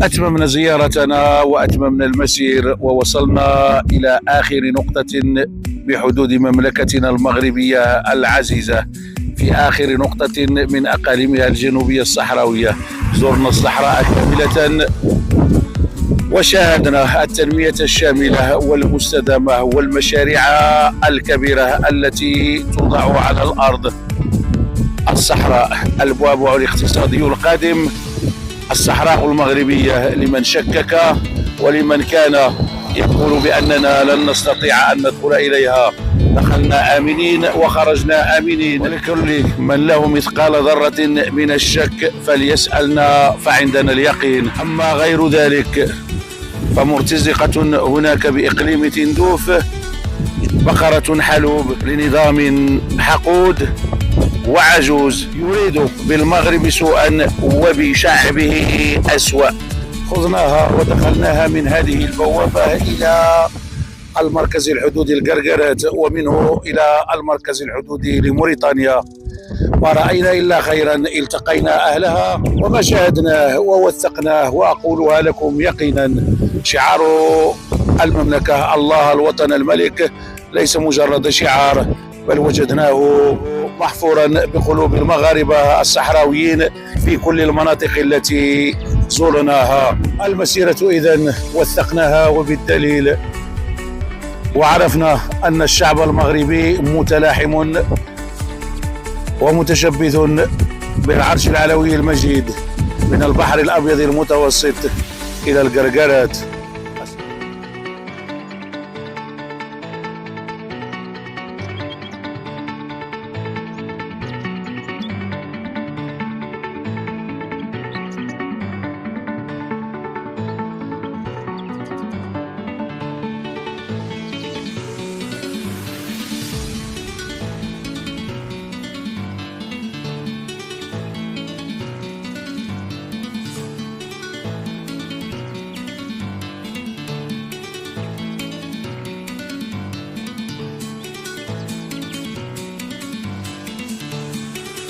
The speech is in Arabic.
أتممنا زيارتنا وأتممنا المسير ووصلنا إلى آخر نقطة بحدود مملكتنا المغربية العزيزة، في آخر نقطة من أقاليمها الجنوبية الصحراوية. زرنا الصحراء كاملة وشاهدنا التنمية الشاملة والمستدامة والمشاريع الكبيرة التي توضع على الأرض. الصحراء البعبع الاقتصادي القادم، الصحراء المغربية لمن شكك ولمن كان يقول بأننا لن نستطيع أن ندخل إليها. دخلنا آمنين وخرجنا آمنين، ولكل من له مثقال ذرة من الشك فليسألنا فعندنا اليقين. أما غير ذلك فمرتزقة هناك بإقليم تندوف بقرة حلوب لنظام حقود وعجوز يريد بالمغرب سوءا وبشعبه أسوأ. خذناها ودخلناها من هذه البوابة إلى المركز الحدودي القرقرات، ومنه إلى المركز الحدودي لموريتانيا. ما رأينا إلا خيرا، التقينا أهلها وما شاهدناه ووثقناه، وأقولها لكم يقينا: شعار المملكة الله الوطن الملك ليس مجرد شعار، بل وجدناه محفورا بقلوب المغاربة الصحراويين في كل المناطق التي زرناها. المسيرة إذن وثقناها وبالدليل، وعرفنا أن الشعب المغربي متلاحم ومتشبث بالعرش العلوي المجيد، من البحر الأبيض المتوسط إلى القرقرات.